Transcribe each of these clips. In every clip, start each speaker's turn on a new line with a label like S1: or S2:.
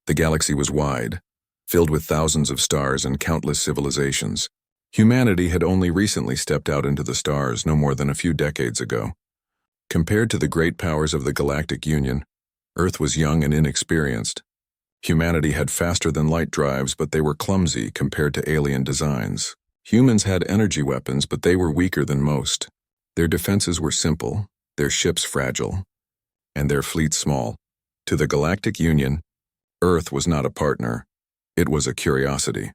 S1: The galaxy was wide, filled with thousands of stars and countless civilizations. Humanity had only recently stepped out into the stars, no more than a few decades ago. Compared to the great powers of the Galactic Union, Earth was young and inexperienced. Humanity had faster-than-light drives, but they were clumsy compared to alien designs. Humans had energy weapons, but they were weaker than most. Their defenses were simple, their ships fragile, and their fleets small. To the Galactic Union, Earth was not a partner. It was a curiosity.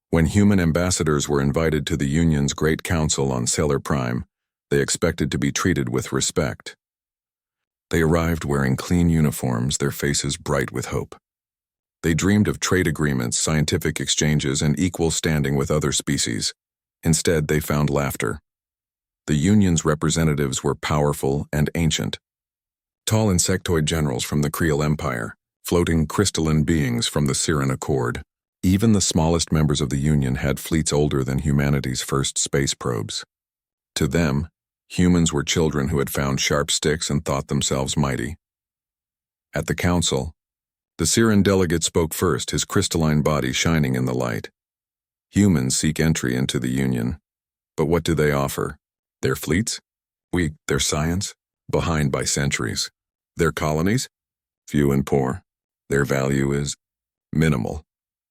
S1: When human ambassadors were invited to the Union's Great Council on Prime, they expected to be treated with respect. They arrived wearing clean uniforms, their faces bright with hope. They dreamed of trade agreements, scientific exchanges, and equal standing with other species. Instead, they found laughter. The Union's representatives were powerful and ancient. Tall insectoid generals from the Creel Empire, floating crystalline beings from the Siren Accord. Even the smallest members of the Union had fleets older than humanity's first space probes. To them, humans were children who had found sharp sticks and thought themselves mighty. At the council, the Siren delegate spoke first, his crystalline body shining in the light. Humans seek entry into the Union. But what do they offer? Their fleets? Weak. Their science? Behind by centuries. Their colonies? Few and poor. Their value is minimal.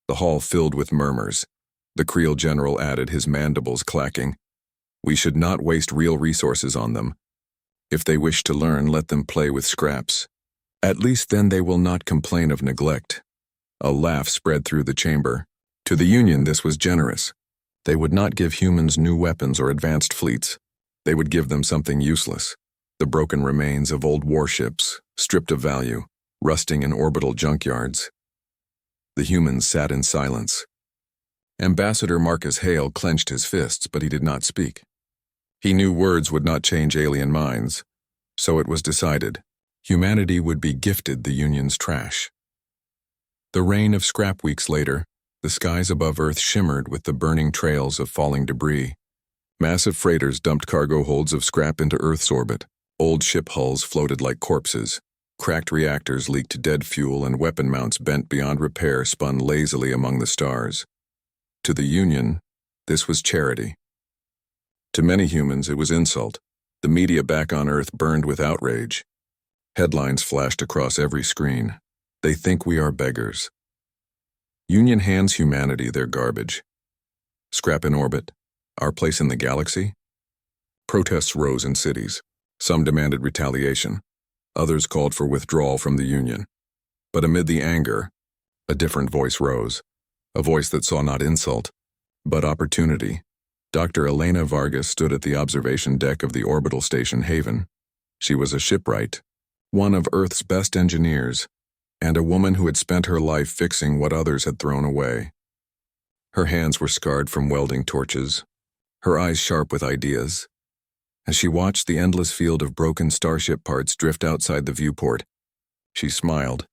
S1: The hall filled with murmurs. The Creel general added, his mandibles clacking. We should not waste real resources on them. If they wish to learn, let them play with scraps. At least then they will not complain of neglect. A laugh spread through the chamber. To the Union, this was generous. They would not give humans new weapons or advanced fleets. They would give them something useless. The broken remains of old warships, stripped of value, rusting in orbital junkyards. The humans sat in silence. Ambassador Marcus Hale clenched his fists, but he did not speak. He knew words would not change alien minds, so it was decided. Humanity would be gifted the Union's trash. The rain of scrap weeks later, the skies above Earth shimmered with the burning trails of falling debris. Massive freighters dumped cargo holds of scrap into Earth's orbit. Old ship hulls floated like corpses. Cracked reactors leaked dead fuel, and weapon mounts bent beyond repair spun lazily among the stars. To the Union, this was charity. To many humans, it was insult. The media back on Earth burned with outrage. Headlines flashed across every screen. They think we are beggars. Union hands humanity their garbage. Scrap in orbit. Our place in the galaxy? Protests rose in cities. Some demanded retaliation. Others called for withdrawal from the Union. But amid the anger, a different voice rose. A voice that saw not insult, but opportunity. Dr. Elena Vargas stood at the observation deck of the orbital station Haven. She was a shipwright, one of Earth's best engineers, and a woman who had spent her life fixing what others had thrown away. Her hands were scarred from welding torches, her eyes sharp with ideas. As she watched the endless field of broken starship parts drift outside the viewport, she smiled.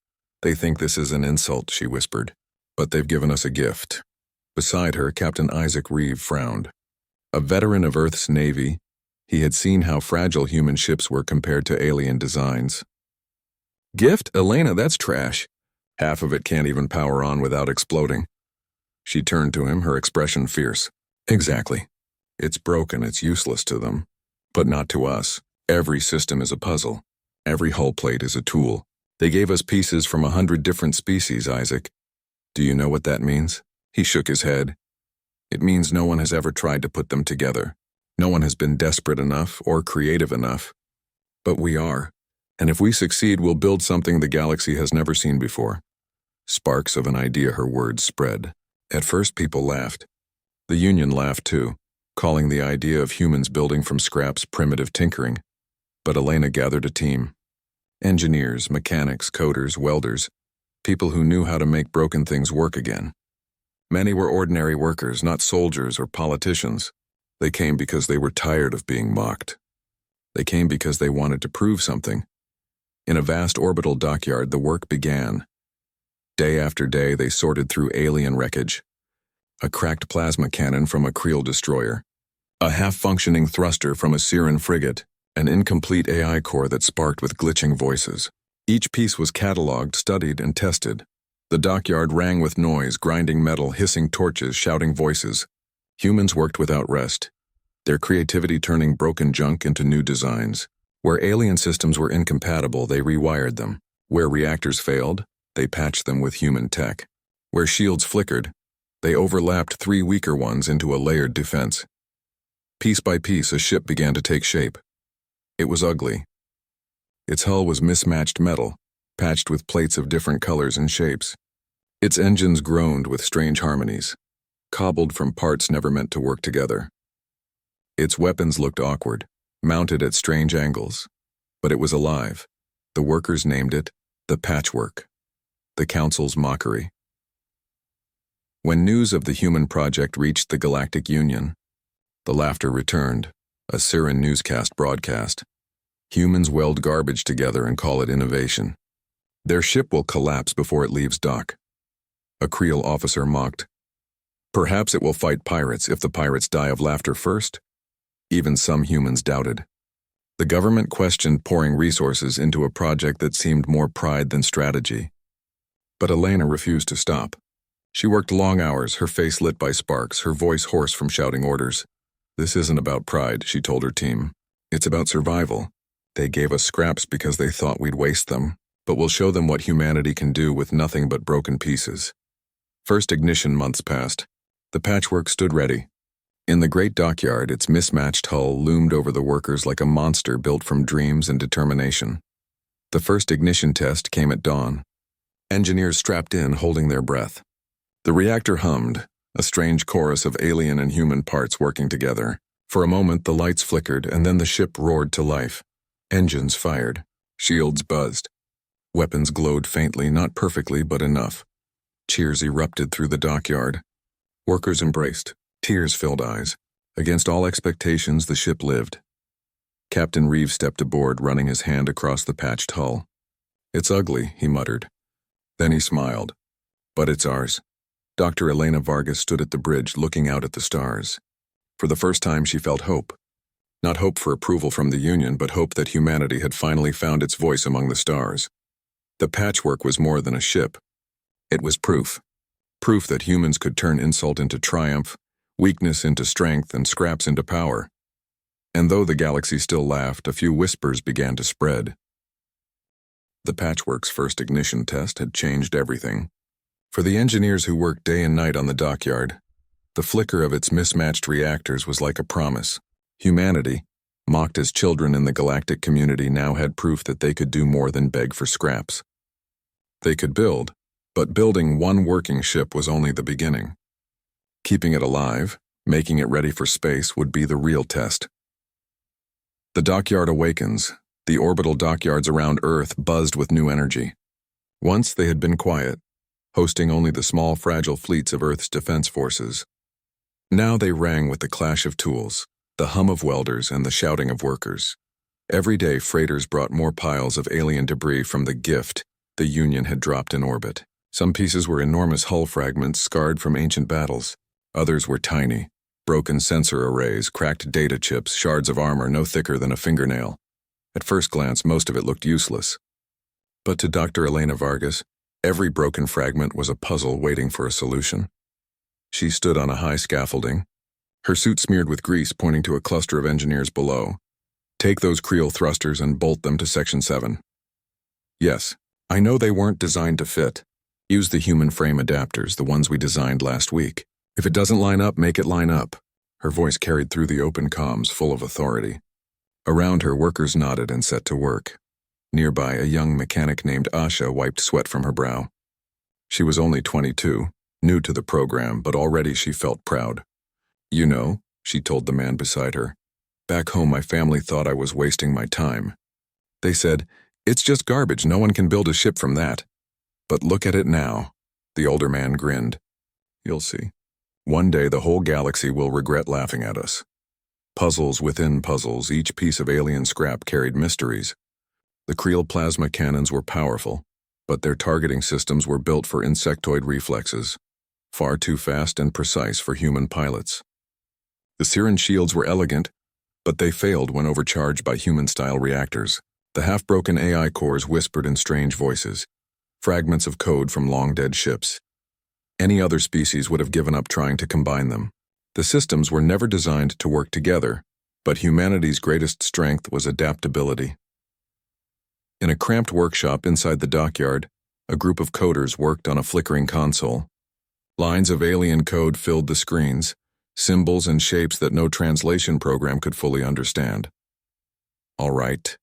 S1: They think this is an insult, she whispered, but they've given us a gift. Beside her, Captain Isaac Reeve frowned. A veteran of Earth's Navy, he had seen how fragile human ships were compared to alien designs. Gift? Elena, that's trash. Half of it can't even power on without exploding. She turned to him, her expression fierce. Exactly. It's broken, it's useless to them. But not to us. Every system is a puzzle. Every hull plate is a tool. They gave us pieces from 100 different species, Isaac. Do you know what that means? He shook his head. It means no one has ever tried to put them together. No one has been desperate enough or creative enough. But we are. And if we succeed, we'll build something the galaxy has never seen before. Sparks of an idea, her words spread. At first, people laughed. The Union laughed too, calling the idea of humans building from scraps primitive tinkering. But Elena gathered a team. Engineers, mechanics, coders, welders, people who knew how to make broken things work again. Many were ordinary workers, not soldiers or politicians. They came because they were tired of being mocked. They came because they wanted to prove something. In a vast orbital dockyard, the work began. Day after day, they sorted through alien wreckage. A cracked plasma cannon from a Creel destroyer. A half-functioning thruster from a Siren frigate. An incomplete AI core that sparked with glitching voices. Each piece was cataloged, studied, and tested. The dockyard rang with noise, grinding metal, hissing torches, shouting voices. Humans worked without rest, their creativity turning broken junk into new designs. Where alien systems were incompatible, they rewired them. Where reactors failed, they patched them with human tech. Where shields flickered, they overlapped 3 weaker ones into a layered defense. Piece by piece, a ship began to take shape. It was ugly. Its hull was mismatched metal, patched with plates of different colors and shapes. Its engines groaned with strange harmonies, cobbled from parts never meant to work together. Its weapons looked awkward, mounted at strange angles, but it was alive. The workers named it the Patchwork, the Council's mockery. When news of the human project reached the Galactic Union, the laughter returned, a Siren newscast broadcast. Humans weld garbage together and call it innovation. Their ship will collapse before it leaves dock. A Creel officer mocked. Perhaps it will fight pirates if the pirates die of laughter first. Even some humans doubted. The government questioned pouring resources into a project that seemed more pride than strategy. But Elena refused to stop. She worked long hours, her face lit by sparks, her voice hoarse from shouting orders. This isn't about pride, she told her team. It's about survival. They gave us scraps because they thought we'd waste them, but we'll show them what humanity can do with nothing but broken pieces. First ignition months passed. The Patchwork stood ready. In the great dockyard, its mismatched hull loomed over the workers like a monster built from dreams and determination. The first ignition test came at dawn. Engineers strapped in, holding their breath. The reactor hummed, a strange chorus of alien and human parts working together. For a moment, the lights flickered, and then the ship roared to life. Engines fired. Shields buzzed. Weapons glowed faintly, not perfectly, but enough. Cheers erupted through the dockyard. Workers embraced. Tears filled eyes. Against all expectations, the ship lived. Captain Reeves stepped aboard, running his hand across the patched hull. It's ugly, he muttered. Then he smiled. But it's ours. Dr. Elena Vargas stood at the bridge, looking out at the stars. For the first time, she felt hope. Not hope for approval from the Union, but hope that humanity had finally found its voice among the stars. The Patchwork was more than a ship. It was proof. Proof that humans could turn insult into triumph, weakness into strength, and scraps into power. And though the galaxy still laughed, a few whispers began to spread. The Patchwork's first ignition test had changed everything. For the engineers who worked day and night on the dockyard, the flicker of its mismatched reactors was like a promise. Humanity, mocked as children in the galactic community, now had proof that they could do more than beg for scraps. They could build, but building one working ship was only the beginning. Keeping it alive, making it ready for space, would be the real test. The dockyard awakens. The orbital dockyards around Earth buzzed with new energy. Once they had been quiet, hosting only the small, fragile fleets of Earth's defense forces. Now they rang with the clash of tools, the hum of welders, and the shouting of workers. Every day, freighters brought more piles of alien debris from the gift the Union had dropped in orbit. Some pieces were enormous hull fragments scarred from ancient battles. Others were tiny, broken sensor arrays, cracked data chips, shards of armor no thicker than a fingernail. At first glance, most of it looked useless. But to Dr. Elena Vargas, every broken fragment was a puzzle waiting for a solution. She stood on a high scaffolding, her suit smeared with grease pointing to a cluster of engineers below. Take those Creel thrusters and bolt them to Section 7. Yes, I know they weren't designed to fit. Use the human frame adapters, the ones we designed last week. If it doesn't line up, make it line up. Her voice carried through the open comms, full of authority. Around her, workers nodded and set to work. Nearby, a young mechanic named Asha wiped sweat from her brow. She was only 22, new to the program, but already she felt proud. You know, she told the man beside her, back home my family thought I was wasting my time. They said, it's just garbage, no one can build a ship from that. But look at it now. The older man grinned. You'll see. One day the whole galaxy will regret laughing at us. Puzzles within puzzles, each piece of alien scrap carried mysteries. The Creel plasma cannons were powerful, but their targeting systems were built for insectoid reflexes, far too fast and precise for human pilots. The Siren shields were elegant, but they failed when overcharged by human-style reactors. The half-broken AI cores whispered in strange voices. fragments of code from long-dead ships. Any other species would have given up trying to combine them. The systems were never designed to work together, but humanity's greatest strength was adaptability. In a cramped workshop inside the dockyard, a group of coders worked on a flickering console. Lines of alien code filled the screens, symbols and shapes that no translation program could fully understand. "All right,"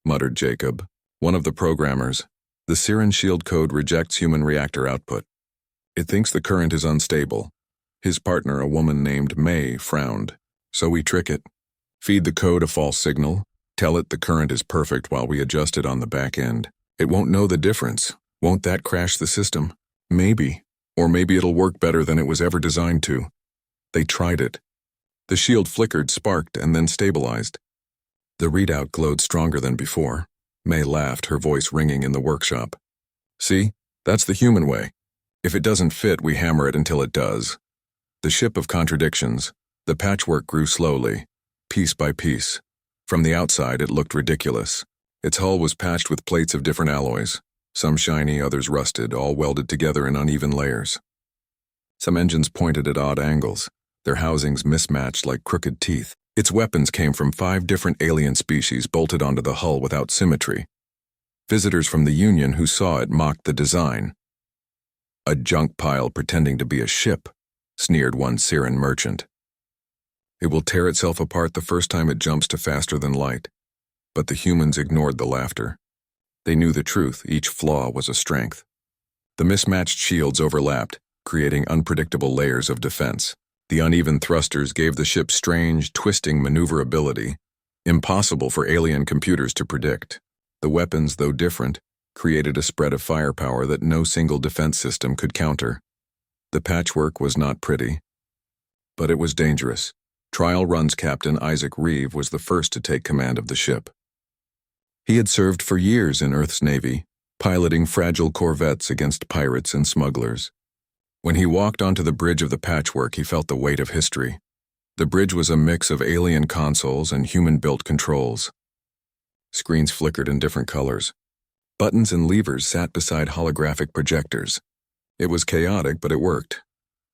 S1: muttered Jacob, one of the programmers. "The Siren shield code rejects human reactor output. It thinks the current is unstable." His partner, a woman named May, frowned. "So we trick it. Feed the code a false signal, tell it the current is perfect while we adjust it on the back end. It won't know the difference. Won't that crash the system? Maybe. Or maybe it'll work better than it was ever designed to." They tried it. The shield flickered, sparked, and then stabilized. The readout glowed stronger than before. May laughed, her voice ringing in the workshop. "See? That's the human way. If it doesn't fit, we hammer it until it does." The ship of contradictions, the patchwork grew slowly, piece by piece. From the outside, it looked ridiculous. Its hull was patched with plates of different alloys, some shiny, others rusted, all welded together in uneven layers. Some engines pointed at odd angles, their housings mismatched like crooked teeth. Its weapons came from 5 different alien species bolted onto the hull without symmetry. Visitors from the Union who saw it mocked the design. "A junk pile pretending to be a ship," sneered one Siren merchant. "It will tear itself apart the first time it jumps to faster than light." But the humans ignored the laughter. They knew the truth, each flaw was a strength. The mismatched shields overlapped, creating unpredictable layers of defense. The uneven thrusters gave the ship strange, twisting maneuverability, impossible for alien computers to predict. The weapons, though different, created a spread of firepower that no single defense system could counter. The patchwork was not pretty, but it was dangerous. Trial Run's Captain Isaac Reeve was the first to take command of the ship. He had served for years in Earth's Navy, piloting fragile corvettes against pirates and smugglers. When he walked onto the bridge of the patchwork, he felt the weight of history. The bridge was a mix of alien consoles and human-built controls. Screens flickered in different colors. Buttons and levers sat beside holographic projectors. It was chaotic, but it worked.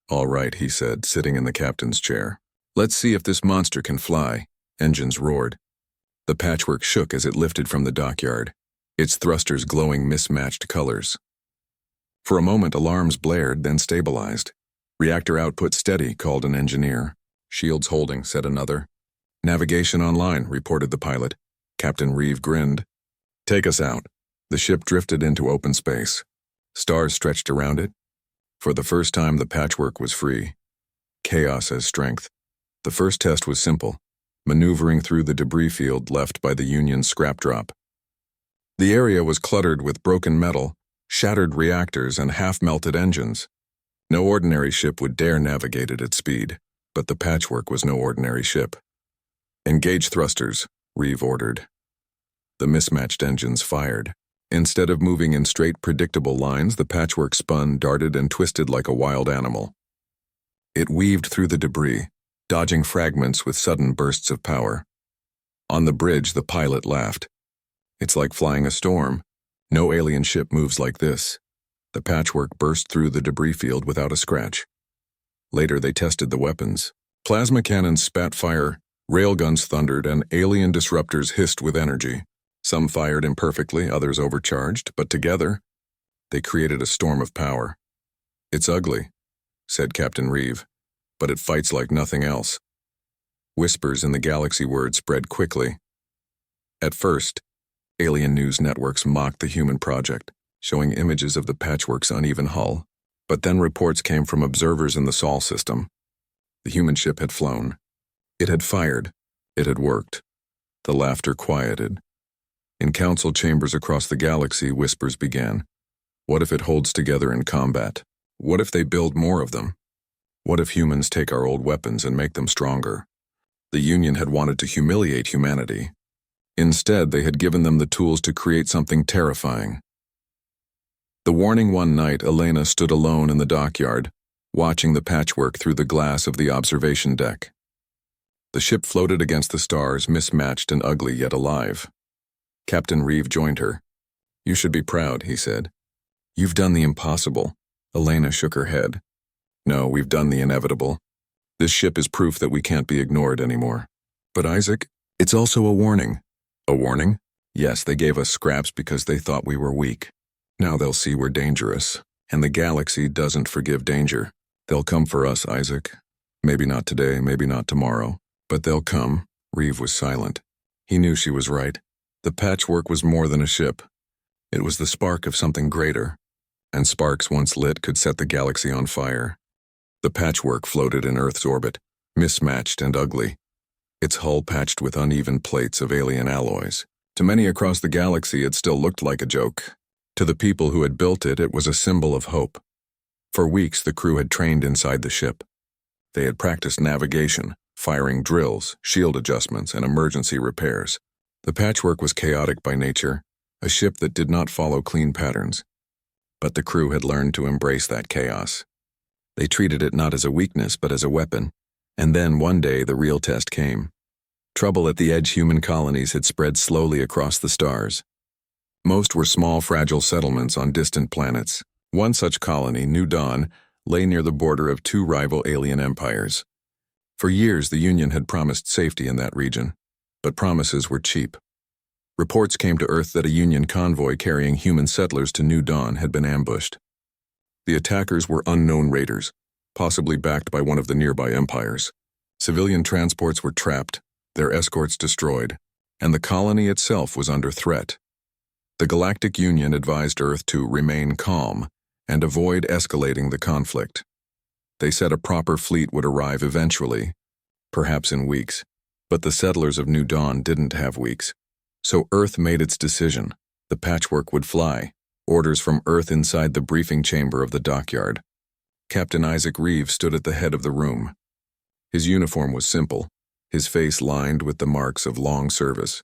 S1: "All right," he said, sitting in the captain's chair. "Let's see if this monster can fly." Engines roared. The patchwork shook as it lifted from the dockyard, its thrusters glowing mismatched colors. For a moment, alarms blared, then stabilized. "Reactor output steady," called an engineer. "Shields holding," said another. "Navigation online," reported the pilot. Captain Reeve grinned. "Take us out." The ship drifted into open space. Stars stretched around it. For the first time, the patchwork was free. Chaos as strength. The first test was simple, maneuvering through the debris field left by the Union's scrap drop. The area was cluttered with broken metal, shattered reactors, and half-melted engines. No ordinary ship would dare navigate it at speed, but the patchwork was no ordinary ship. "Engage thrusters," Reeve ordered. The mismatched engines fired. Instead of moving in straight, predictable lines, the patchwork spun, darted, and twisted like a wild animal. It weaved through the debris, dodging fragments with sudden bursts of power. On the bridge, the pilot laughed. "It's like flying a storm. No alien ship moves like this." The patchwork burst through the debris field without a scratch. Later, they tested the weapons. Plasma cannons spat fire, railguns thundered, and alien disruptors hissed with energy. Some fired imperfectly, others overcharged, but together, they created a storm of power. "It's ugly," said Captain Reeve, "but it fights like nothing else." Whispers in the galaxy word spread quickly. At first, alien news networks mocked the human project, showing images of the patchwork's uneven hull. But then reports came from observers in the Sol system. The human ship had flown. It had fired. It had worked. The laughter quieted. In council chambers across the galaxy, whispers began. What if it holds together in combat? What if they build more of them? What if humans take our old weapons and make them stronger? The Union had wanted to humiliate humanity. Instead, they had given them the tools to create something terrifying. The warning one night, Elena stood alone in the dockyard, watching the patchwork through the glass of the observation deck. The ship floated against the stars, mismatched and ugly yet alive. Captain Reeve joined her. "You should be proud," he said. You've done the impossible. Elena shook her head. No, we've done the inevitable. This ship is proof that we can't be ignored anymore. But Isaac, it's also a warning. A warning? Yes, they gave us scraps because they thought we were weak. Now they'll see we're dangerous, and the galaxy doesn't forgive danger. They'll come for us, Isaac. Maybe not today, maybe not tomorrow, but they'll come. Reeve was silent. He knew she was right. The patchwork was more than a ship. It was the spark of something greater, and sparks once lit could set the galaxy on fire. The patchwork floated in Earth's orbit, mismatched and ugly, its hull patched with uneven plates of alien alloys. To many across the galaxy, it still looked like a joke. To the people who had built it, it was a symbol of hope. For weeks, the crew had trained inside the ship. They had practiced navigation, firing drills, shield adjustments, and emergency repairs. The patchwork was chaotic by nature, a ship that did not follow clean patterns. But the crew had learned to embrace that chaos. They treated it not as a weakness, but as a weapon. And then, one day, the real test came. Trouble at the edge human colonies had spread slowly across the stars. Most were small, fragile settlements on distant planets. One such colony, New Dawn, lay near the border of two rival alien empires. For years, the Union had promised safety in that region, but promises were cheap. Reports came to Earth that a Union convoy carrying human settlers to New Dawn had been ambushed. The attackers were unknown raiders, possibly backed by one of the nearby empires. Civilian transports were trapped, their escorts destroyed, and the colony itself was under threat. The Galactic Union advised Earth to remain calm and avoid escalating the conflict. They said a proper fleet would arrive eventually, perhaps in weeks, but the settlers of New Dawn didn't have weeks. So Earth made its decision. The patchwork would fly, orders from Earth inside the briefing chamber of the dockyard. Captain Isaac Reeve stood at the head of the room. His uniform was simple, his face lined with the marks of long service.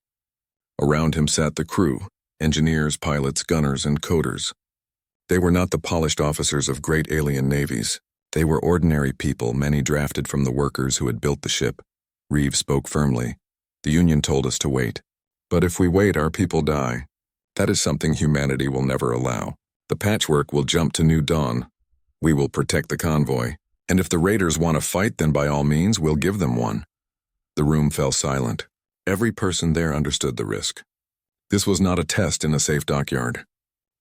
S1: Around him sat the crew, engineers, pilots, gunners, and coders. They were not the polished officers of great alien navies. They were ordinary people, many drafted from the workers who had built the ship. Reeve spoke firmly. The Union told us to wait. But if we wait, our people die. That is something humanity will never allow. The patchwork will jump to New Dawn. We will protect the convoy. And if the raiders want to fight, then by all means, we'll give them one. The room fell silent. Every person there understood the risk. This was not a test in a safe dockyard.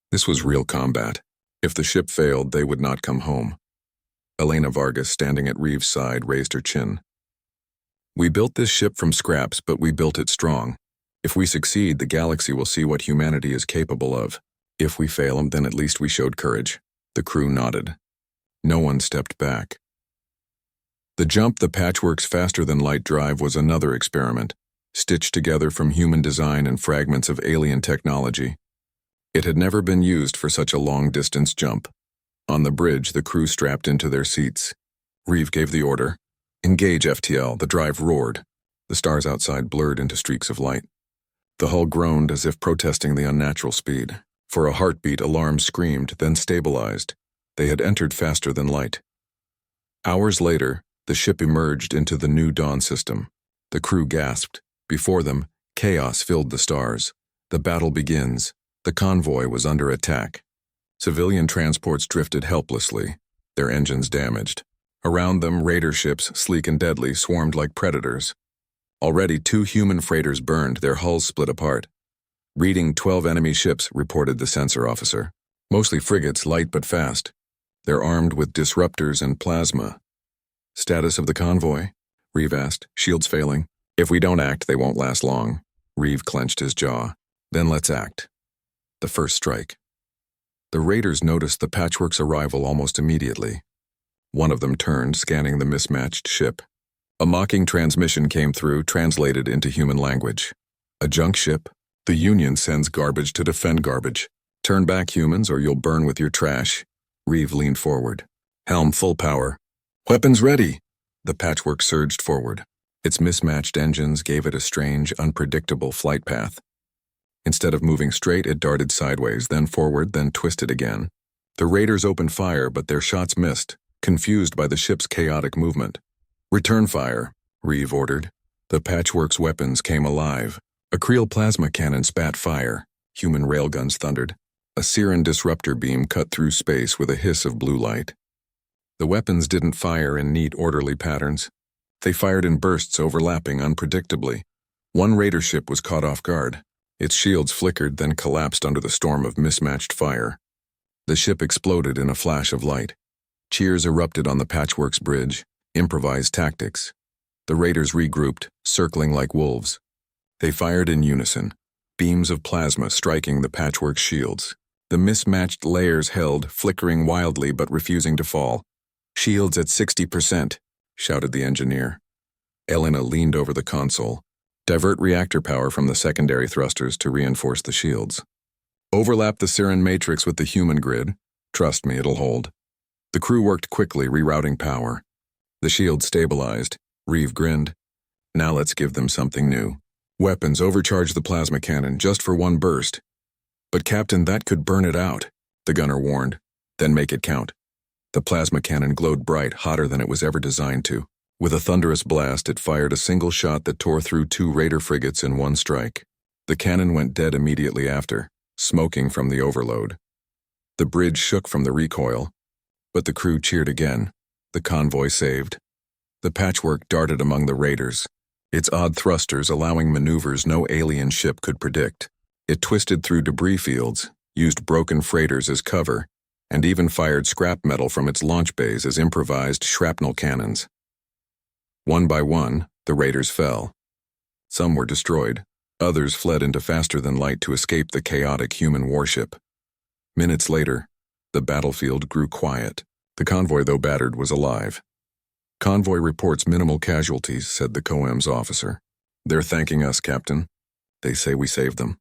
S1: This was real combat. If the ship failed, they would not come home. Elena Vargas, standing at Reeve's side, raised her chin. We built this ship from scraps, but we built it strong. If we succeed, the galaxy will see what humanity is capable of. If we fail, then at least we showed courage. The crew nodded. No one stepped back. The jump, the patchwork's faster-than-light drive, was another experiment, stitched together from human design and fragments of alien technology. It had never been used for such a long-distance jump. On the bridge, the crew strapped into their seats. Reeve gave the order. Engage, FTL. The drive roared. The stars outside blurred into streaks of light. The hull groaned as if protesting the unnatural speed. For a heartbeat, alarms screamed, then stabilized. They had entered faster than light. Hours later, the ship emerged into the New Dawn system. The crew gasped. Before them, chaos filled the stars. The battle begins. The convoy was under attack. Civilian transports drifted helplessly, their engines damaged. Around them, raider ships, sleek and deadly, swarmed like predators. Already 2 human freighters burned, their hulls split apart. Reading 12 enemy ships, reported the sensor officer. Mostly frigates, light but fast. They're armed with disruptors and plasma. Status of the convoy? Reeve asked, shields failing. If we don't act, they won't last long. Reeve clenched his jaw. Then let's act. The first strike. The raiders noticed the patchwork's arrival almost immediately. One of them turned, scanning the mismatched ship. A mocking transmission came through, translated into human language. A junk ship. The Union sends garbage to defend garbage. Turn back, humans, or you'll burn with your trash. Reeve leaned forward. Helm full power. Weapons ready. The patchwork surged forward. Its mismatched engines gave it a strange, unpredictable flight path. Instead of moving straight, it darted sideways, then forward, then twisted again. The raiders opened fire, but their shots missed, confused by the ship's chaotic movement. Return fire, Reeve ordered. The patchwork's weapons came alive. A Creel plasma cannon spat fire. Human railguns thundered. A Siren disruptor beam cut through space with a hiss of blue light. The weapons didn't fire in neat, orderly patterns. They fired in bursts overlapping unpredictably. One raider ship was caught off guard. Its shields flickered, then collapsed under the storm of mismatched fire. The ship exploded in a flash of light. Cheers erupted on the Patchwork's bridge. Improvised tactics. The raiders regrouped, circling like wolves. They fired in unison, beams of plasma striking the Patchwork's shields. The mismatched layers held, flickering wildly but refusing to fall. "Shields at 60%, shouted the engineer. Elena leaned over the console. "Divert reactor power from the secondary thrusters to reinforce the shields. Overlap the Siren matrix with the human grid. Trust me, it'll hold." The crew worked quickly, rerouting power. The shield stabilized. Reeve grinned. "Now let's give them something new. Weapons overcharge the plasma cannon just for one burst." "But Captain, that could burn it out," the gunner warned. "Then make it count." The plasma cannon glowed bright, hotter than it was ever designed to. With a thunderous blast, it fired a single shot that tore through 2 raider frigates in one strike. The cannon went dead immediately after, smoking from the overload. The bridge shook from the recoil, but the crew cheered again. The convoy saved. The Patchwork darted among the raiders, its odd thrusters allowing maneuvers no alien ship could predict. It twisted through debris fields, used broken freighters as cover, and even fired scrap metal from its launch bays as improvised shrapnel cannons. One by one, the raiders fell. Some were destroyed. Others fled into faster-than-light to escape the chaotic human warship. Minutes later, the battlefield grew quiet. The convoy, though battered, was alive. "Convoy reports minimal casualties," said the COEM's officer. "They're thanking us, Captain. They say we saved them."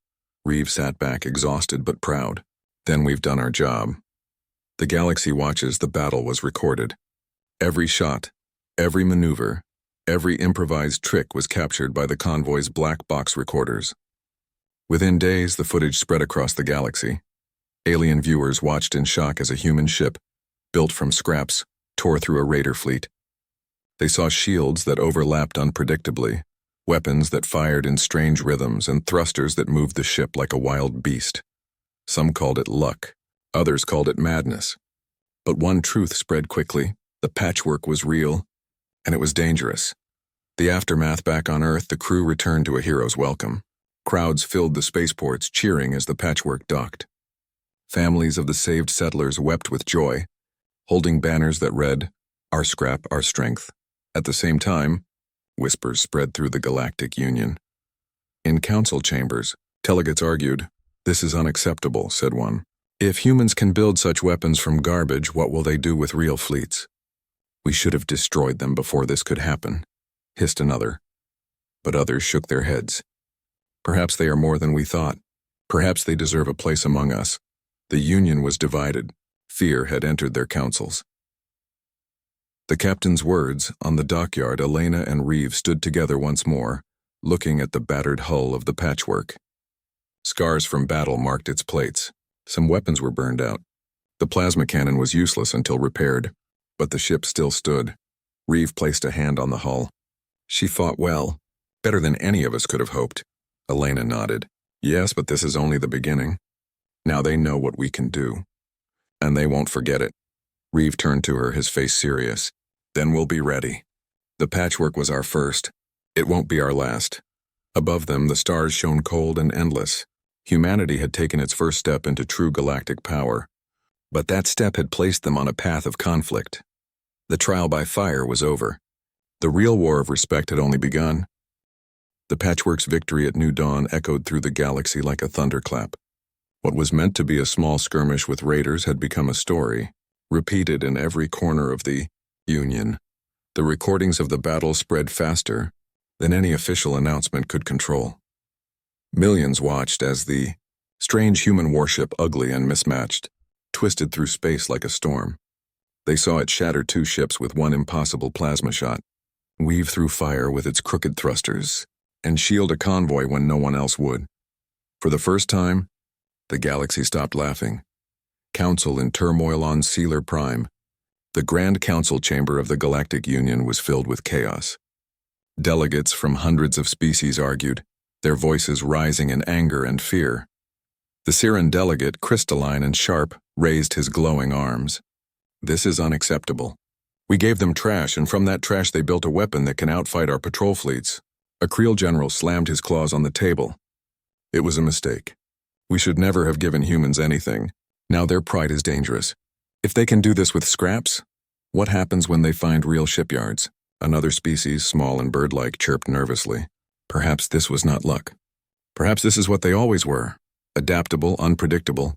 S1: Reeve sat back, exhausted but proud. "Then we've done our job." The galaxy watches the battle was recorded. Every shot, every maneuver, every improvised trick was captured by the convoy's black box recorders. Within days, the footage spread across the galaxy. Alien viewers watched in shock as a human ship, built from scraps, tore through a raider fleet. They saw shields that overlapped unpredictably, weapons that fired in strange rhythms, and thrusters that moved the ship like a wild beast. Some called it luck. Others called it madness. But one truth spread quickly: the Patchwork was real, and it was dangerous. The aftermath back on Earth, the crew returned to a hero's welcome. Crowds filled the spaceports, cheering as the Patchwork docked. Families of the saved settlers wept with joy, holding banners that read, "Our scrap, our strength." At the same time, whispers spread through the Galactic Union. In council chambers, delegates argued. "This is unacceptable," said one. "If humans can build such weapons from garbage, what will they do with real fleets?" "We should have destroyed them before this could happen," hissed another. But others shook their heads. "Perhaps they are more than we thought. Perhaps they deserve a place among us." The Union was divided. Fear had entered their councils. The captain's words, on the dockyard, Elena and Reeve stood together once more, looking at the battered hull of the Patchwork. Scars from battle marked its plates. Some weapons were burned out. The plasma cannon was useless until repaired, but the ship still stood. Reeve placed a hand on the hull. "She fought well, better than any of us could have hoped." Elena nodded. "Yes, but this is only the beginning. Now they know what we can do. And they won't forget it." Reeve turned to her, his face serious. "Then we'll be ready. The Patchwork was our first. It won't be our last." Above them, the stars shone cold and endless. Humanity had taken its first step into true galactic power. But that step had placed them on a path of conflict. The trial by fire was over. The real war of respect had only begun. The Patchwork's victory at New Dawn echoed through the galaxy like a thunderclap. What was meant to be a small skirmish with raiders had become a story, repeated in every corner of the Union. The recordings of the battle spread faster than any official announcement could control. Millions watched as the strange human warship, ugly and mismatched, twisted through space like a storm. They saw it shatter 2 ships with one impossible plasma shot, weave through fire with its crooked thrusters, and shield a convoy when no one else would. For the first time, the galaxy stopped laughing. Council in turmoil on Sealer Prime. The Grand Council chamber of the Galactic Union was filled with chaos. Delegates from hundreds of species argued, their voices rising in anger and fear. The Siren delegate, crystalline and sharp, raised his glowing arms. This is unacceptable. We gave them trash, and from that trash they built a weapon that can outfight our patrol fleets. A Creel general slammed his claws on the table. It was a mistake. We should never have given humans anything. Now their pride is dangerous. If they can do this with scraps, what happens when they find real shipyards? Another species, small and bird-like, chirped nervously. Perhaps this was not luck. Perhaps this is what they always were. Adaptable, unpredictable.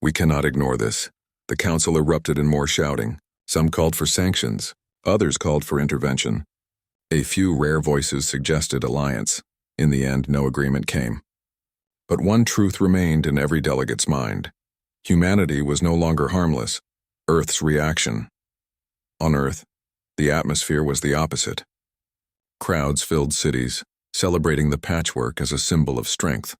S1: We cannot ignore this. The council erupted in more shouting. Some called for sanctions. Others called for intervention. A few rare voices suggested alliance. In the end, no agreement came. But one truth remained in every delegate's mind. Humanity was no longer harmless. Earth's reaction. On Earth, the atmosphere was the opposite. Crowds filled cities, celebrating the patchwork as a symbol of strength.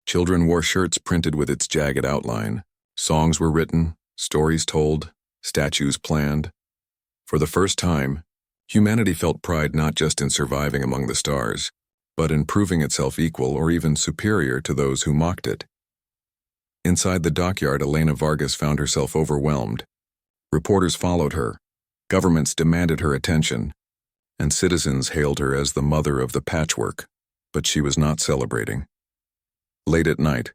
S1: Children wore shirts printed with its jagged outline. Songs were written, stories told, statues planned. For the first time, humanity felt pride not just in surviving among the stars, but in proving itself equal or even superior to those who mocked it. Inside the dockyard, Elena Vargas found herself overwhelmed. Reporters followed her, governments demanded her attention, and citizens hailed her as the mother of the patchwork, but she was not celebrating. Late at night,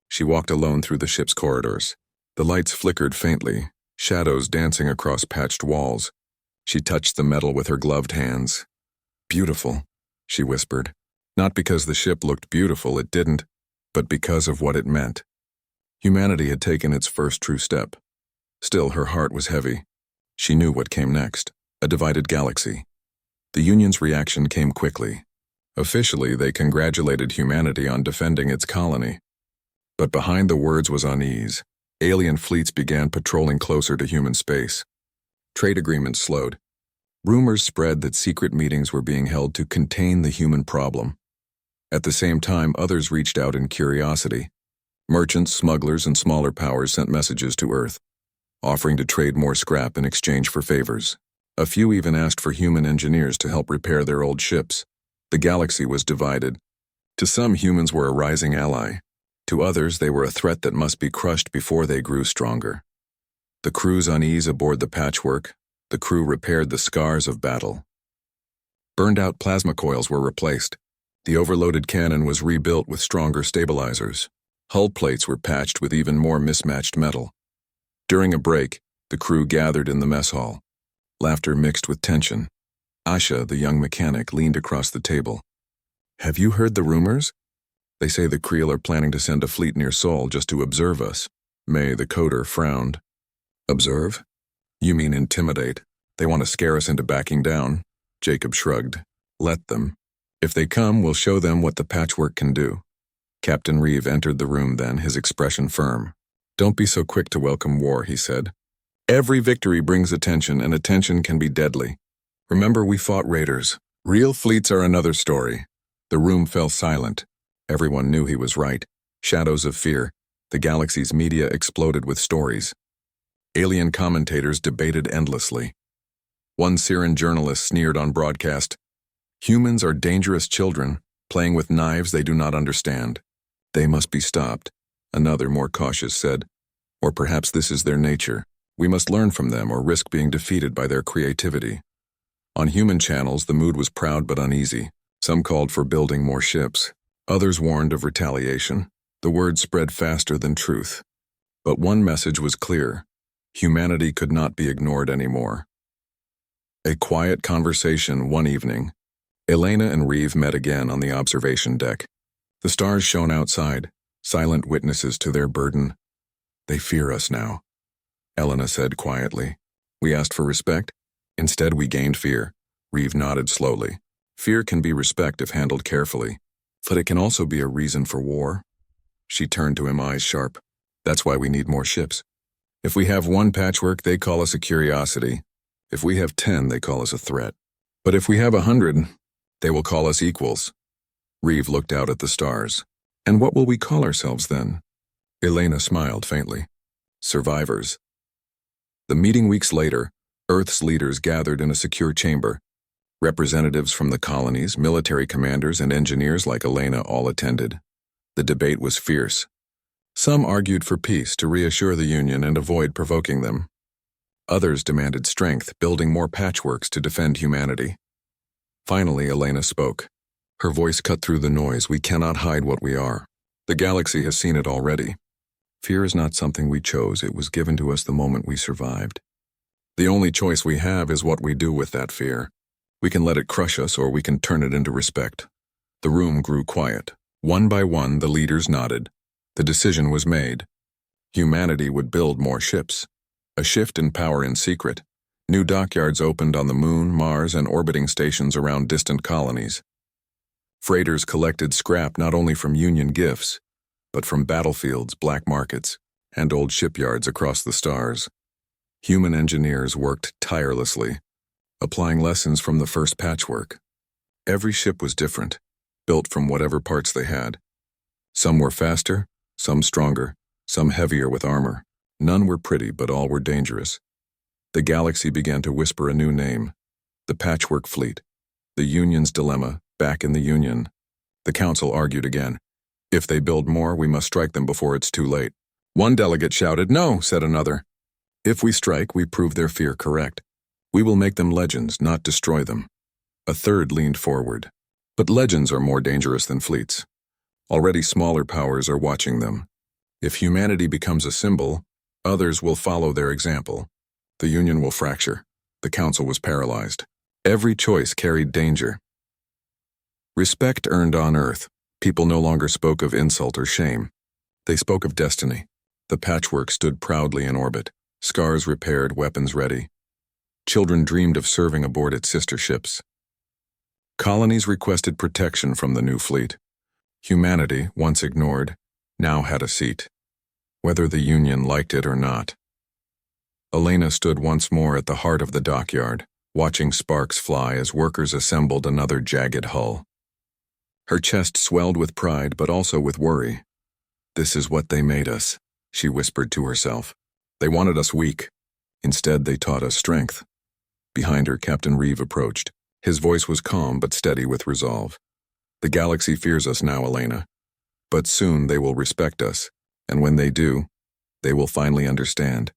S1: she walked alone through the ship's corridors. The lights flickered faintly, shadows dancing across patched walls. She touched the metal with her gloved hands. Beautiful, she whispered. Not because the ship looked beautiful, it didn't, but because of what it meant. Humanity had taken its first true step. Still, her heart was heavy. She knew what came next, a divided galaxy. The Union's reaction came quickly. Officially, they congratulated humanity on defending its colony. But behind the words was unease. Alien fleets began patrolling closer to human space. Trade agreements slowed. Rumors spread that secret meetings were being held to contain the human problem. At the same time, others reached out in curiosity. Merchants, smugglers, and smaller powers sent messages to Earth, offering to trade more scrap in exchange for favors. A few even asked for human engineers to help repair their old ships. The galaxy was divided. To some, humans were a rising ally. To others, they were a threat that must be crushed before they grew stronger. The crew's unease aboard the patchwork. The crew repaired the scars of battle. Burned-out plasma coils were replaced. The overloaded cannon was rebuilt with stronger stabilizers. Hull plates were patched with even more mismatched metal. During a break, the crew gathered in the mess hall. Laughter mixed with tension. Asha, the young mechanic, leaned across the table. "Have you heard the rumors? They say the Creel are planning to send a fleet near Sol just to observe us." May, the coder, frowned. "Observe? You mean intimidate? They want to scare us into backing down?" Jacob shrugged. "Let them. If they come, we'll show them what the patchwork can do." Captain Reeve entered the room then, his expression firm. "Don't be so quick to welcome war," he said. "Every victory brings attention, and attention can be deadly. Remember, we fought raiders. Real fleets are another story." The room fell silent. Everyone knew he was right. Shadows of fear. The galaxy's media exploded with stories. Alien commentators debated endlessly. One Siren journalist sneered on broadcast, "Humans are dangerous children, playing with knives they do not understand. They must be stopped." Another, more cautious, said, "Or perhaps this is their nature. We must learn from them or risk being defeated by their creativity." On human channels, the mood was proud but uneasy. Some called for building more ships. Others warned of retaliation. The word spread faster than truth. But one message was clear. Humanity could not be ignored anymore. A quiet conversation one evening. Elena and Reeve met again on the observation deck. The stars shone outside, silent witnesses to their burden. "They fear us now," Elena said quietly. "We asked for respect. Instead, we gained fear." Reeve nodded slowly. "Fear can be respect if handled carefully, but it can also be a reason for war." She turned to him, eyes sharp. "That's why we need more ships. If we have one patchwork, they call us a curiosity. If we have 10, they call us a threat. But if we have 100, they will call us equals." Reeve looked out at the stars. "And what will we call ourselves then?" Elena smiled faintly. "Survivors." The meeting weeks later, Earth's leaders gathered in a secure chamber. Representatives from the colonies, military commanders, and engineers like Elena all attended. The debate was fierce. Some argued for peace to reassure the Union and avoid provoking them. Others demanded strength, building more patchworks to defend humanity. Finally, Elena spoke. Her voice cut through the noise. We cannot hide what we are. The galaxy has seen it already. Fear is not something we chose. It was given to us the moment we survived. The only choice we have is what we do with that fear. We can let it crush us, or we can turn it into respect. The room grew quiet. One by one, the leaders nodded. The decision was made. Humanity would build more ships. A shift in power in secret. New dockyards opened on the Moon, Mars, and orbiting stations around distant colonies. Freighters collected scrap not only from Union gifts, but from battlefields, black markets, and old shipyards across the stars. Human engineers worked tirelessly, applying lessons from the first patchwork. Every ship was different, built from whatever parts they had. Some were faster, some stronger, some heavier with armor. None were pretty, but all were dangerous. The galaxy began to whisper a new name: the Patchwork Fleet. The Union's dilemma, back in the Union. The Council argued again. If they build more, we must strike them before it's too late. One delegate shouted, "No," said another. If we strike, we prove their fear correct. We will make them legends, not destroy them. A third leaned forward. But legends are more dangerous than fleets. Already smaller powers are watching them. If humanity becomes a symbol, others will follow their example. The Union will fracture. The Council was paralyzed. Every choice carried danger. Respect earned on Earth. People no longer spoke of insult or shame. They spoke of destiny. The patchwork stood proudly in orbit, scars repaired, weapons ready. Children dreamed of serving aboard its sister ships. Colonies requested protection from the new fleet. Humanity, once ignored, now had a seat, whether the Union liked it or not. Elena stood once more at the heart of the dockyard, watching sparks fly as workers assembled another jagged hull. Her chest swelled with pride, but also with worry. This is what they made us, she whispered to herself. They wanted us weak. Instead, they taught us strength. Behind her, Captain Reeve approached. His voice was calm but steady with resolve. The galaxy fears us now, Elena. But soon they will respect us, and when they do, they will finally understand.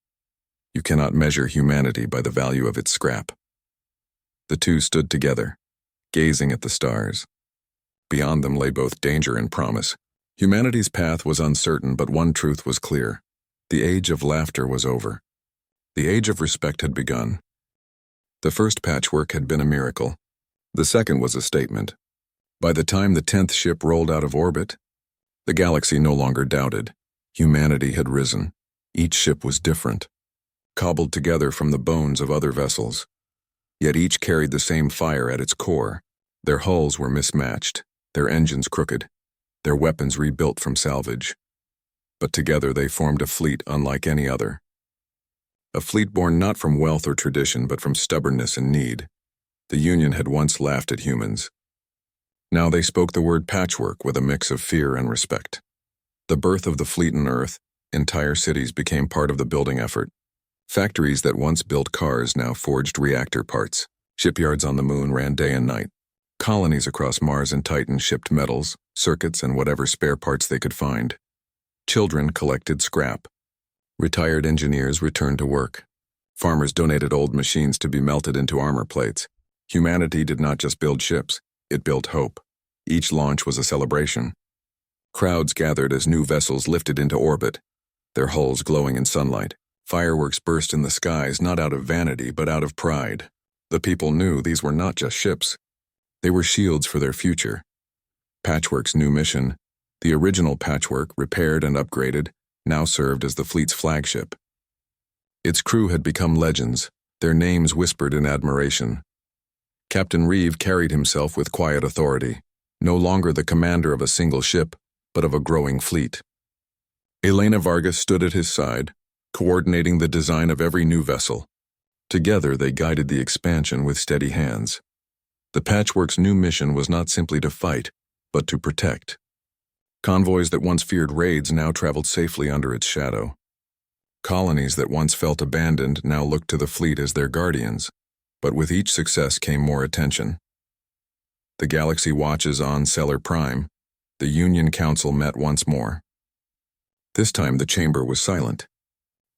S1: You cannot measure humanity by the value of its scrap. The two stood together, gazing at the stars. Beyond them lay both danger and promise. Humanity's path was uncertain, but one truth was clear. The age of laughter was over. The age of respect had begun. The first patchwork had been a miracle. The second was a statement. By the time the 10th ship rolled out of orbit, the galaxy no longer doubted. Humanity had risen. Each ship was different, cobbled together from the bones of other vessels. Yet each carried the same fire at its core. Their hulls were mismatched, their engines crooked, their weapons rebuilt from salvage. But together they formed a fleet unlike any other. A fleet born not from wealth or tradition, but from stubbornness and need. The Union had once laughed at humans. Now they spoke the word patchwork with a mix of fear and respect. The birth of the fleet on Earth, entire cities became part of the building effort. Factories that once built cars now forged reactor parts. Shipyards on the Moon ran day and night. Colonies across Mars and Titan shipped metals, circuits, and whatever spare parts they could find. Children collected scrap. Retired engineers returned to work. Farmers donated old machines to be melted into armor plates. Humanity did not just build ships, it built hope. Each launch was a celebration. Crowds gathered as new vessels lifted into orbit, their hulls glowing in sunlight. Fireworks burst in the skies, not out of vanity, but out of pride. The people knew these were not just ships. They were shields for their future. Patchwork's new mission, the original Patchwork, repaired and upgraded, now served as the fleet's flagship. Its crew had become legends, their names whispered in admiration. Captain Reeve carried himself with quiet authority, no longer the commander of a single ship, but of a growing fleet. Elena Vargas stood at his side, coordinating the design of every new vessel. Together they guided the expansion with steady hands. The Patchwork's new mission was not simply to fight, but to protect. Convoys that once feared raids now traveled safely under its shadow. Colonies that once felt abandoned now looked to the fleet as their guardians, but with each success came more attention. The galaxy watches on SciFi-Prime. The Union Council met once more. This time the chamber was silent.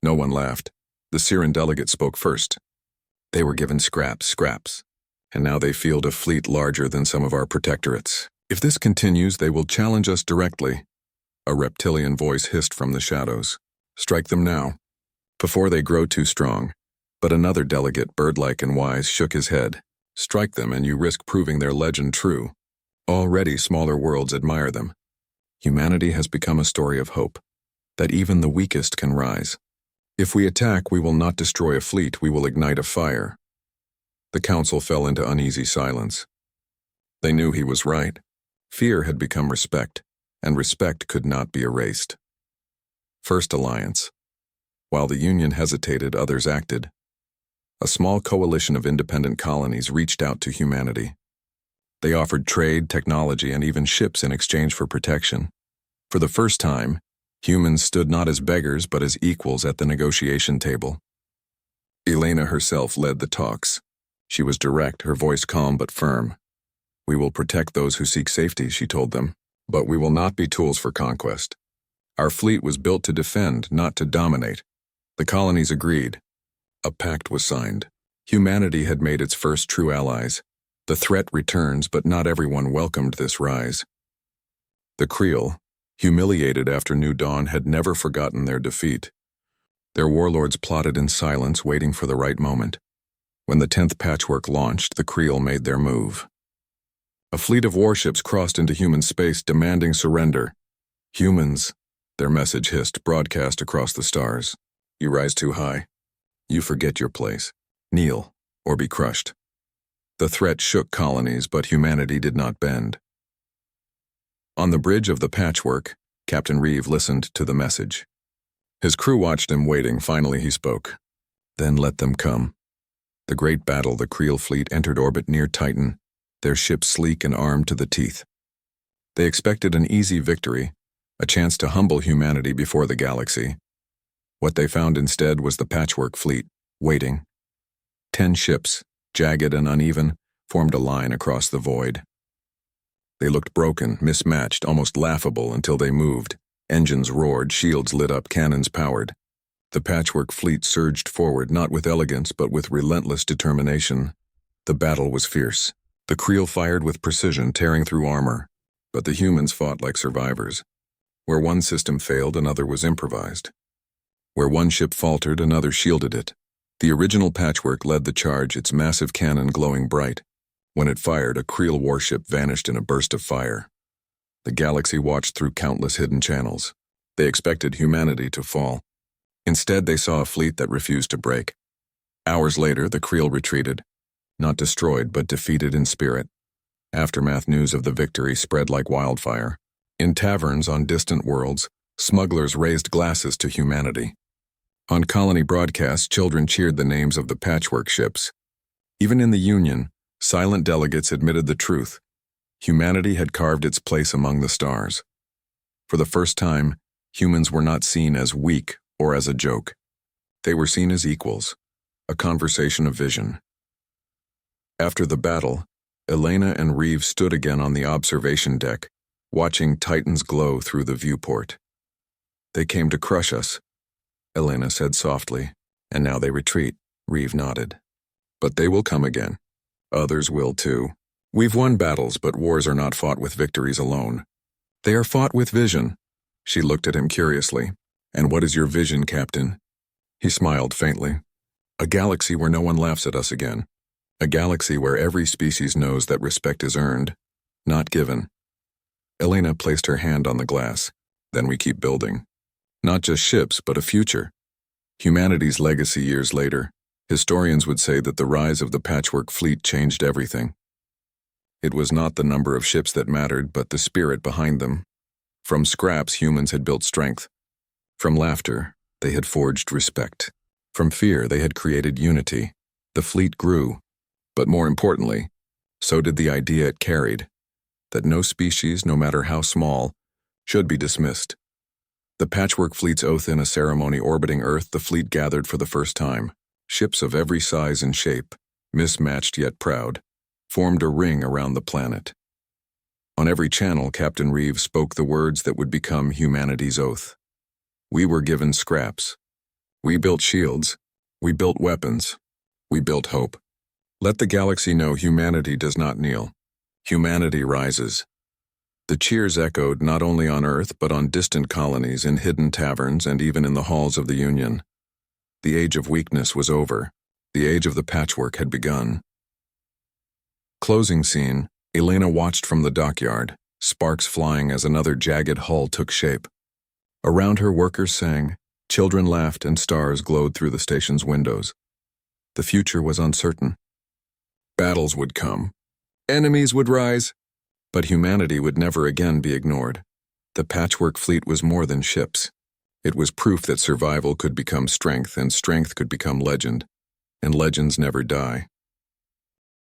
S1: No one laughed. The Siren delegate spoke first. They were given scraps, and now they field a fleet larger than some of our protectorates. If this continues, they will challenge us directly. A reptilian voice hissed from the shadows. Strike them now, before they grow too strong. But another delegate, bird-like and wise, shook his head. Strike them and you risk proving their legend true. Already smaller worlds admire them. Humanity has become a story of hope, that even the weakest can rise. If we attack, we will not destroy a fleet, we will ignite a fire. The council fell into uneasy silence. They knew he was right. Fear had become respect, and respect could not be erased. First alliance. While the Union hesitated, others acted. A small coalition of independent colonies reached out to humanity. They offered trade, technology, and even ships in exchange for protection. For the first time, humans stood not as beggars but as equals at the negotiation table. Elena herself led the talks. She was direct, her voice calm but firm. We will protect those who seek safety, she told them, but we will not be tools for conquest. Our fleet was built to defend, not to dominate. The colonies agreed. A pact was signed. Humanity had made its first true allies. The threat returns, but not everyone welcomed this rise. The Creel, humiliated after New Dawn, had never forgotten their defeat. Their warlords plotted in silence, waiting for the right moment. When the 10th patchwork launched, the Creel made their move. A fleet of warships crossed into human space, demanding surrender. Humans, their message hissed, broadcast across the stars. You rise too high. You forget your place. Kneel, or be crushed. The threat shook colonies, but humanity did not bend. On the bridge of the patchwork, Captain Reeve listened to the message. His crew watched him waiting. Finally he spoke. Then let them come. The great battle, the Creel fleet entered orbit near Titan, their ships sleek and armed to the teeth. They expected an easy victory, a chance to humble humanity before the galaxy. What they found instead was the patchwork fleet, waiting. 10 ships, jagged and uneven, formed a line across the void. They looked broken, mismatched, almost laughable until they moved. Engines roared, shields lit up, cannons powered. The patchwork fleet surged forward, not with elegance but with relentless determination. The battle was fierce. The Creel fired with precision, tearing through armor, but the humans fought like survivors. Where one system failed, another was improvised. Where one ship faltered, another shielded it. The original patchwork led the charge, its massive cannon glowing bright. When it fired, a Creel warship vanished in a burst of fire. The galaxy watched through countless hidden channels. They expected humanity to fall. Instead, they saw a fleet that refused to break. Hours later, the Creel retreated. Not destroyed, but defeated in spirit. Aftermath news of the victory spread like wildfire. In taverns on distant worlds, smugglers raised glasses to humanity. On colony broadcasts, children cheered the names of the patchwork ships. Even in the Union, silent delegates admitted the truth. Humanity had carved its place among the stars. For the first time, humans were not seen as weak or as a joke. They were seen as equals, a conversation of vision. After the battle, Elena and Reeve stood again on the observation deck, watching Titans glow through the viewport. They came to crush us, Elena said softly, and now they retreat, Reeve nodded. But they will come again. Others will too. We've won battles, but wars are not fought with victories alone. They are fought with vision. She looked at him curiously. And what is your vision, Captain? He smiled faintly. A galaxy where no one laughs at us again. A galaxy where every species knows that respect is earned, not given. Elena placed her hand on the glass. Then we keep building. Not just ships, but a future. Humanity's legacy years later, historians would say that the rise of the patchwork fleet changed everything. It was not the number of ships that mattered, but the spirit behind them. From scraps, humans had built strength. From laughter, they had forged respect. From fear, they had created unity. The fleet grew. But more importantly, so did the idea it carried, that no species, no matter how small, should be dismissed. The patchwork fleet's oath in a ceremony orbiting Earth, the fleet gathered for the first time. Ships of every size and shape, mismatched yet proud, formed a ring around the planet. On every channel, Captain Reeve spoke the words that would become humanity's oath. We were given scraps. We built shields. We built weapons. We built hope. Let the galaxy know humanity does not kneel. Humanity rises. The cheers echoed not only on Earth but on distant colonies, in hidden taverns, and even in the halls of the Union. The age of weakness was over. The age of the patchwork had begun. Closing scene. Elena watched from the dockyard, sparks flying as another jagged hull took shape. Around her, workers sang, children laughed, and stars glowed through the station's windows. The future was uncertain. Battles would come. Enemies would rise. But humanity would never again be ignored. The patchwork fleet was more than ships. It was proof that survival could become strength, and strength could become legend. And legends never die.